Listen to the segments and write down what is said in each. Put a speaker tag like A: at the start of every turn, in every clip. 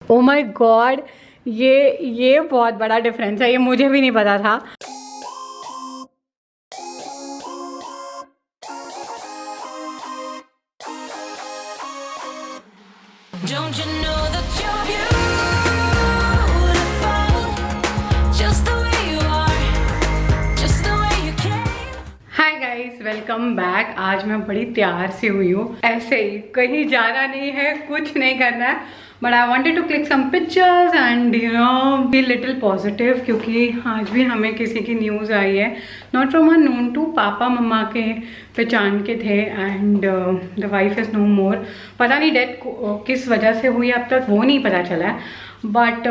A: Oh my God, ये बहुत बड़ा डिफरेंस है, ये मुझे भी नहीं पता था।
B: Don't you know that you're beautiful, just the way you are, just the way you came.
A: Hi guys, welcome back. आज मैं बड़ी तैयार सी हुई हूँ, ऐसे ही, कहीं जाना नहीं है, कुछ नहीं करना है, but I wanted to click some pictures and you know be little positive, क्योंकि आज भी हमें किसी की न्यूज़ आई है, not from a known to, पापा मम्मा के पहचान के थे and the wife is no more. पता नहीं डेथ किस वजह से हुई अब तक वो नहीं पता चला है, बट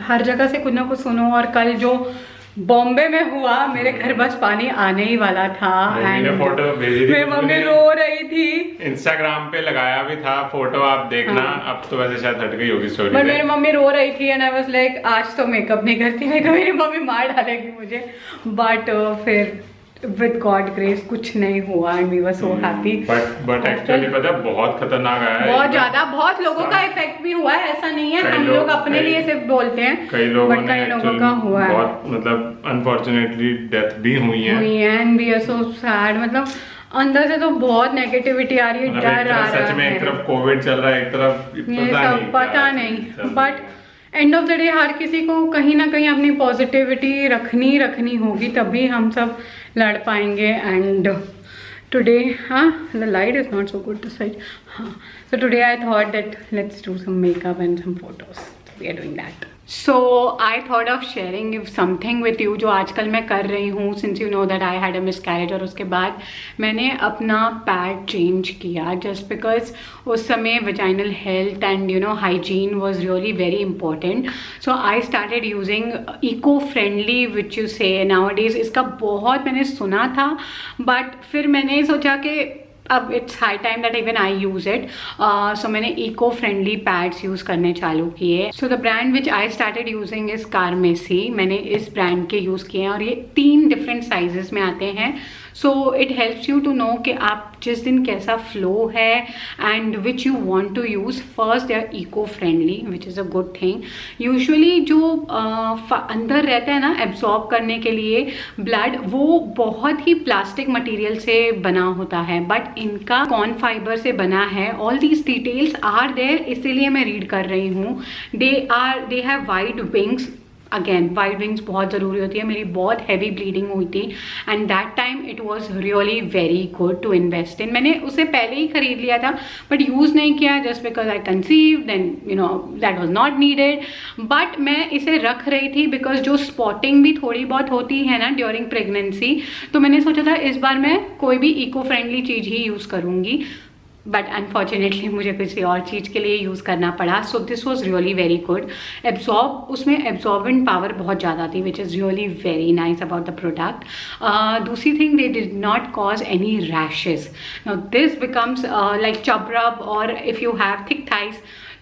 A: हर जगह से कुछ ना कुछ सुनो। और कल जो बॉम्बे में हुआ, मेरे घर बस पानी आने ही वाला था एंड
C: फोटो भेजी थी,
A: मेरी मम्मी रो रही थी।
C: इंस्टाग्राम पे लगाया भी था फोटो, आप देखना।
A: हाँ।
C: अब तो वैसे शायद हट गई होगी स्टोरी
A: बट
C: पे।
A: मेरी मम्मी रो रही थी एंड आई वाज लाइक आज तो मेकअप नहीं करती, मेरी मम्मी मार डालेगी मुझे। बट फिर विद गॉड ग्रेस कुछ नहीं हुआ and we were so happy.
C: But actually पता है बहुत खतरनाक आया है,
A: बहुत ज्यादा, बहुत लोगों का इफेक्ट भी हुआ है, ऐसा नहीं है। हम लोग अपने लिए सिर्फ बोलते हैं,
C: कई लोगों
A: बट कई लोगों का हुआ है,
C: बहुत मतलब अनफॉर्चुनेटली डेथ भी हुई है
A: and we are so sad. मतलब अंदर से तो बहुत नेगेटिविटी आ रही है,
C: मतलब
A: डर आ रहा है।
C: सच में एक तरफ कोविड चल रहा है, एक तरफ
A: ये सब पता नहीं, but end of the day हर किसी को कहीं ना कहीं अपनी पॉजिटिविटी रखनी होगी, तभी हम सब लड़ पाएंगे। एंड टुडे, हाँ, the light is not so good this side, हाँ, so today I thought that let's do some makeup and some photos, we are doing that. So I thought of sharing something with you, जो आजकल मैं कर रही हूँ, since you know that I had a miscarriage. और उसके बाद मैंने अपना पैड चेंज किया जस्ट बिकॉज उस समय vaginal health and you no hygiene was really very important. So I started using eco friendly which you say nowadays. इसका बहुत मैंने सुना था, बट फिर मैंने सोचा कि अब it's high time that even I use it. So मैंने इको फ्रेंडली पैड्स यूज़ करने चालू किए। So the brand which I started using is Carmesi. मैंने इस ब्रांड के यूज़ किए हैं और ये 3 डिफरेंट साइजेस में आते हैं। So it helps you to know कि आप जिस दिन कैसा फ्लो है and which you want to use. First they are eco friendly which is a good thing. Usually जो अंदर रहता है ना एब्जॉर्ब करने के लिए ब्लड, वो बहुत ही प्लास्टिक मटेरियल से बना होता है, बट इनका कॉर्न फाइबर से बना है। All these details are there, इसीलिए मैं रीड कर रही हूँ। They have wide wings. Again wide wings बहुत ज़रूरी होती है। मेरी बहुत हैवी ब्लीडिंग हुई थी and that time it was really very good to invest in. मैंने उसे पहले ही खरीद लिया था बट यूज़ नहीं किया just because I conceive, then you know that was not needed. But मैं इसे रख रही थी बिकॉज जो स्पॉटिंग भी थोड़ी बहुत होती है ना ड्यूरिंग प्रेगनेंसी, तो मैंने सोचा था इस बार मैं कोई भी इको फ्रेंडली चीज़ ही यूज़ करूँगी, बट अनफॉर्चुनेटली मुझे किसी और चीज़ के लिए यूज़ करना पड़ा। So this was really very good. उसमें एब्जॉर्बेंट पावर बहुत ज़्यादा थी which is really very nice about the product. दूसरी thing, they did not cause any rashes. Now this becomes like chub rub और if you have thick thighs,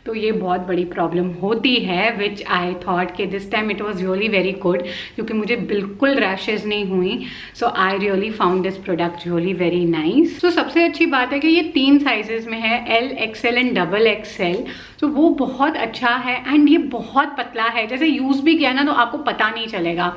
A: तो ये बहुत बड़ी प्रॉब्लम होती है, विच आई थॉट कि this time it was really very good, क्योंकि मुझे बिल्कुल रैशेज नहीं हुई। So I really found this product really very nice. तो सबसे अच्छी बात है कि ये 3 साइजेस में है, L, XL एंड XXL। तो वो बहुत अच्छा है एंड ये बहुत पतला है, जैसे यूज़ भी किया ना तो आपको पता नहीं चलेगा।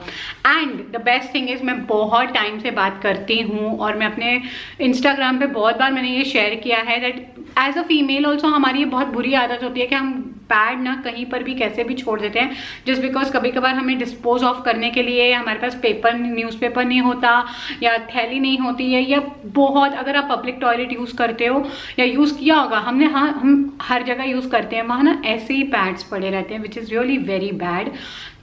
A: And the best thing is, मैं बहुत टाइम से बात करती हूँ और मैं अपने इंस्टाग्राम पे बहुत बार मैंने ये शेयर किया है that as a female also हमारी ये बहुत बुरी आदत होती है कि हम पैड ना कहीं पर भी कैसे भी छोड़ देते हैं, जस्ट बिकॉज कभी कभार हमें डिस्पोज ऑफ करने के लिए हमारे पास न्यूज़पेपर नहीं होता या थैली नहीं होती है, या बहुत अगर आप पब्लिक टॉयलेट यूज़ करते हो या यूज़ किया होगा हमने, हाँ हम हर जगह यूज़ करते हैं, वहाँ ना ऐसे ही पैड्स पड़े रहते हैं विच इज़ रियली वेरी बैड।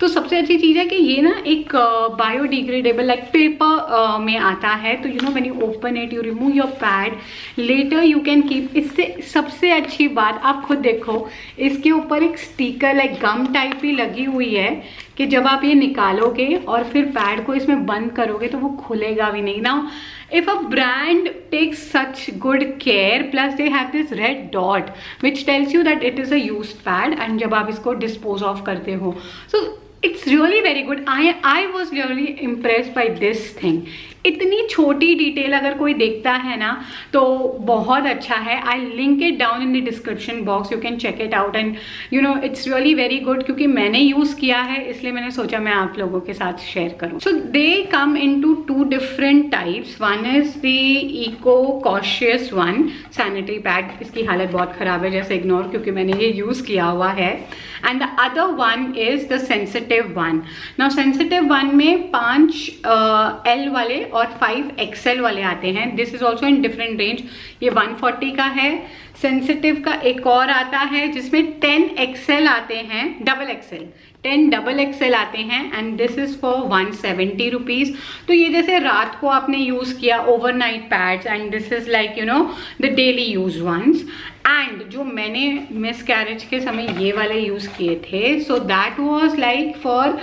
A: तो सबसे अच्छी चीज़ है कि ये ना एक बायोडिग्रेडेबल लाइक पेपर में आता है, तो you know when you open it you remove your pad, later you can keep. इससे सबसे अच्छी बात आप खुद देखो, इसके ऊपर एक स्टिकर लाइक गम टाइप ही लगी हुई है कि जब आप ये निकालोगे और फिर पैड को इसमें बंद करोगे तो वो खुलेगा भी नहीं। Now if a brand takes such good care, plus they have this red dot which tells you that it is a used pad and जब आप इसको dispose off करते हो, so it's really very good. I was really impressed by this thing इतनी छोटी detail अगर कोई देखता है ना तो बहुत अच्छा है. I link it down in the description box, you can check it out and you know it's really very good. क्योंकि मैंने यूज़ किया है इसलिए मैंने सोचा मैं आप लोगों के साथ शेयर करूं. So they come into 2 different types. One is the eco conscious one sanitary pad. इसकी हालत बहुत ख़राब है, जैसे इग्नोर, क्योंकि मैंने ये यूज़ किया हुआ है. And the other one is the sensitive one. Now sensitive one में 5 L वाले और 5 XL वाले आते हैं. This is also in different range. ये 140 का है. सेंसिटिव का एक और आता है जिसमें 10 XL आते हैं, डबल XL 10 डबल XL आते हैं and this is for 170 rupees. तो ये जैसे रात को आपने यूज़ किया overnight pads and this is like you know the daily use ones. एंड जो मैंने मिस कैरेज के समय ये वाले यूज़ किए थे, so that was like for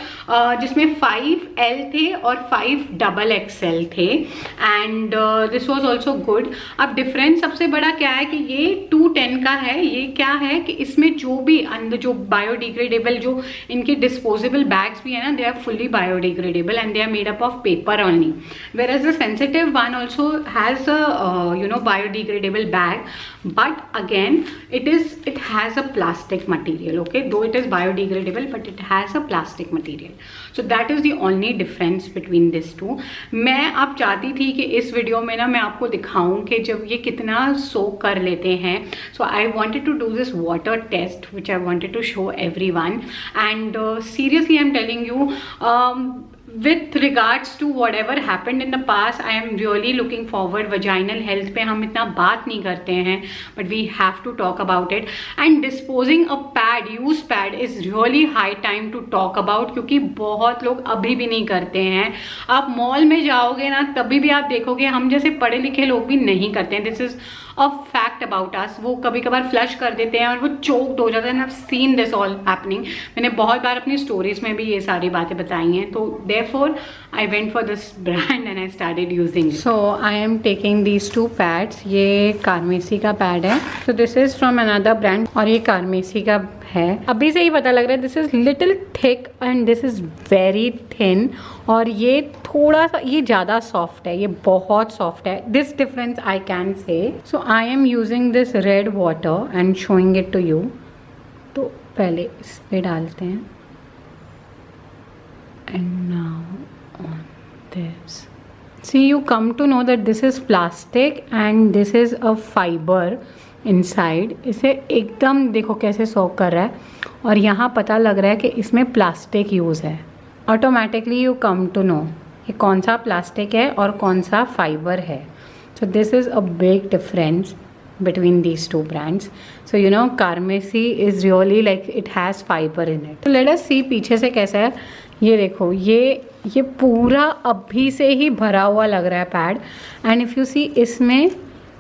A: जिसमें 5 L थे और 5 डबल XL थे and this was also good. अब डिफरेंस सबसे बड़ा क्या है कि ये 210 का है. ये क्या है कि इसमें जो भी अंदर जो बायोडिग्रेडेबल जो इनके डिस्पोजेबल बैग्स भी है ना, they are fully biodegradable and they are made up of paper only. Whereas the sensitive one also has a you know biodegradable bag, but again it has a plastic material. Okay, though it is biodegradable but it has a plastic material. So that is the only difference between these two. मैं अब चाहती थी कि इस video में ना मैं आपको दिखाऊं कि जब ये कितना सोक कर लेते हैं. So I wanted to do this water test which I wanted to show everyone and seriously I'm telling you with regards to whatever happened in the past, I am really looking forward. Vaginal health पे हम इतना बात नहीं करते हैं, but we have to talk about it. And disposing a pad, used pad is really high time to talk about, क्योंकि बहुत लोग अभी भी नहीं करते हैं. आप मॉल में जाओगे ना तभी भी आप देखोगे हम जैसे पढ़े लिखे लोग भी नहीं करते हैं. This is a fact about us. वो कभी कभार फ्लश कर देते हैं और वो चोक्ड हो जाते हैं. I've seen this all happening. मैंने बहुत बार अपनी स्टोरीज में भी ये सारी बातें बताई हैं. तो therefore I went for this brand and I started using it. So I am taking these 2 pads. ये कार्मेसी का पैड है. So this is from another brand और ये कार्मेसी का है. अभी से ही पता लग रहा है this is little thick and this is very thin. और ये थोड़ा सा ये ज़्यादा सॉफ्ट है, ये बहुत सॉफ्ट है. This difference I can say. So I am using this red water and showing it to you. तो पहले इस पे डालते हैं and now on this. See, you come to know that this is plastic and this is a fiber inside. इसे एकदम देखो कैसे सोक कर रहा है और यहाँ पता लग रहा है कि इसमें प्लास्टिक यूज़ है. Automatically you come to know कि कौन सा प्लास्टिक है और कौन सा फाइबर है. सो this is a big difference between these 2 brands. So you know Carmesi is really like it has fiber in it. So let us see पीछे से कैसा है. ये देखो ये पूरा अभी से ही भरा हुआ लग रहा है pad. And if you see इसमें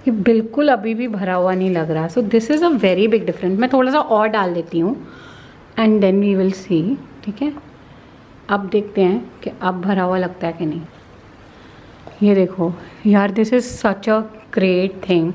A: ये बिल्कुल अभी भी भरा हुआ नहीं लग रहा. So this is a very big difference. मैं थोड़ा सा और डाल देती हूँ and then we will see. ठीक है, अब देखते हैं कि अब भरा हुआ लगता है कि नहीं. ये देखो यार, this is such a great thing.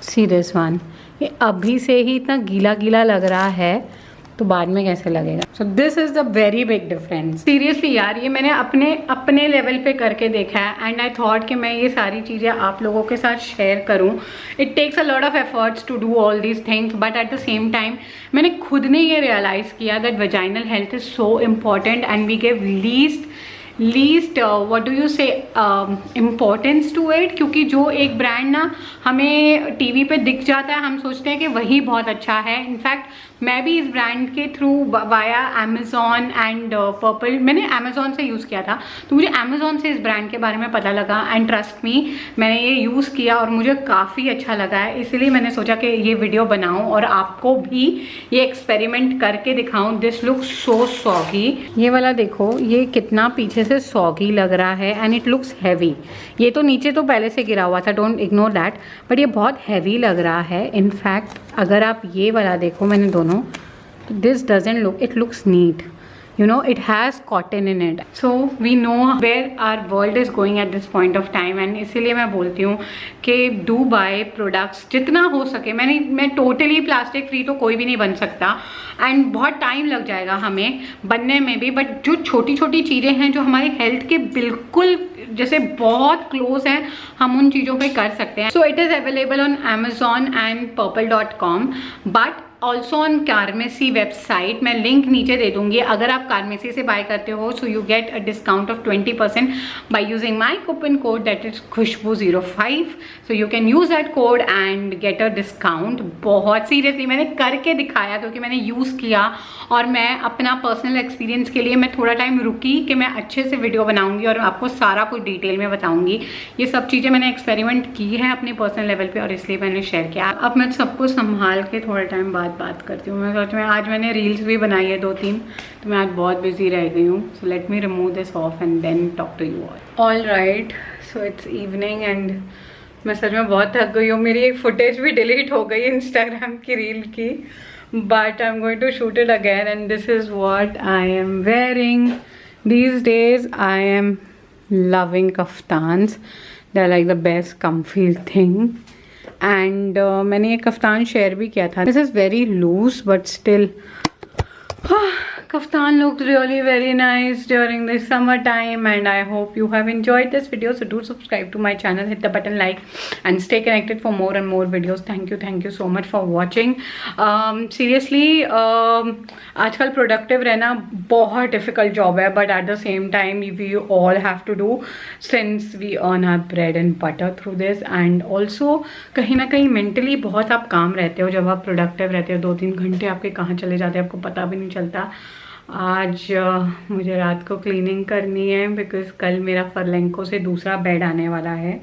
A: See this one. ये अभी से ही इतना गीला गीला लग रहा है तो बाद में कैसे लगेगा. सो this is the very big difference. Seriously यार, ये मैंने अपने लेवल पे करके देखा है एंड आई थॉट कि मैं ये सारी चीज़ें आप लोगों के साथ शेयर करूं. It takes a lot of efforts to do all these things but at the same time मैंने खुद ने ये रियलाइज़ किया that vaginal health is so important and we give least what do you say importance to it. क्योंकि जो एक brand ना हमें टीवी पे दिख जाता है हम सोचते हैं कि वही बहुत अच्छा है. इनफैक्ट मैं भी इस ब्रांड के through via Amazon and purple, मैंने अमेज़ॉन से यूज़ किया था तो मुझे अमेज़ॉन से इस ब्रांड के बारे में पता लगा एंड ट्रस्ट मी मैंने ये यूज़ किया और मुझे काफ़ी अच्छा लगा है. इसलिए मैंने सोचा कि ये वीडियो बनाऊं और आपको भी ये एक्सपेरिमेंट करके दिखाऊं. This looks so soggy. ये वाला देखो, ये कितना पीछे से सॉगी लग रहा है एंड इट लुक्स हैवी. ये तो नीचे तो पहले से गिरा हुआ था, डोंट इग्नोर दैट, बट ये बहुत हैवी लग रहा है. इनफैक्ट अगर आप ये वाला देखो, मैंने दोनों, this doesn't look, it looks neat. you know, it has cotton in it. So we know where our world is going at this point of time, and इसीलिए मैं बोलती हूँ कि do buy products जितना हो सके. मैं totally plastic free तो कोई भी नहीं बन सकता, and बहुत टाइम लग जाएगा हमें बनने में भी, बट जो छोटी छोटी चीज़ें हैं जो हमारे हेल्थ के बिल्कुल जैसे बहुत क्लोज हैं, हम उन चीज़ों पे कर सकते हैं. So it is available on Amazon and purple.com, but also on Carmesi website. मैं लिंक नीचे दे दूंगी. अगर आप कार्मेसी से बाय करते हो so you get a discount of 20% by using my coupon code that is खुशबू05. So you can use that code and get a discount. बहुत सीरियसली मैंने करके दिखाया क्योंकि मैंने यूज़ किया, और मैं अपना पर्सनल एक्सपीरियंस के लिए मैं थोड़ा टाइम रुकी कि मैं अच्छे से वीडियो बनाऊंगी और आपको सारा कुछ डिटेल में बताऊंगी. ये सब चीज़ें मैंने एक्सपेरिमेंट की है अपने पर्सनल लेवल पे और इसलिए मैंने शेयर किया. अब मैं सब कुछ संभाल के थोड़ा टाइम बाद बात करती हूँ. मैं सोच में आज मैंने रील्स भी बनाई है 2-3, तो मैं आज बहुत बिजी रह गई हूँ. So let me remove this off and then talk to you all right. So it's evening and मैं सच में बहुत थक गई हूँ. मेरी एक फुटेज भी डिलीट हो गई इंस्टाग्राम की रील की, but I'm going to shoot it again, and this is what I am wearing these days. I am loving kaftans. They're like the best comfy thing. And मैंने ये kaftan share भी किया था. This is very loose but still kaftan looked really very nice during the summer time, and I hope you have enjoyed this video. So do subscribe to my channel, hit the button like, and stay connected for more and more videos. Thank you so much for watching. Seriously, आजकल productive रहना बहुत difficult job है, but at the same time we all have to do since we earn our bread and butter through this. And also कहीं ना कहीं mentally बहुत आप काम रहते हो जब आप productive रहते हो. 2-3 घंटे आपके कहाँ चले जाते हैं आपको पता भी नहीं चलता. आज मुझे रात को क्लीनिंग करनी है बिकॉज कल मेरा फरलेंको से दूसरा बेड आने वाला है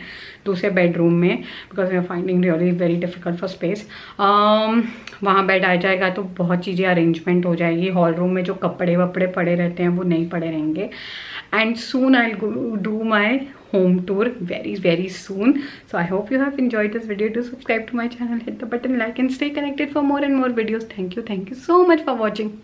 A: दूसरे बेडरूम में, बिकॉज मैं finding really very difficult for space. वहाँ बेड आ जाएगा तो बहुत चीज़ें अरेंजमेंट हो जाएगी. हॉल रूम में जो कपड़े वपड़े पड़े रहते हैं वो नहीं पड़े रहेंगे. And soon I do my home tour very soon. So I hope you have enjoyed this video. Do subscribe to my channel, hit the button like, and stay connected for more and more videos. Thank you so much for watching.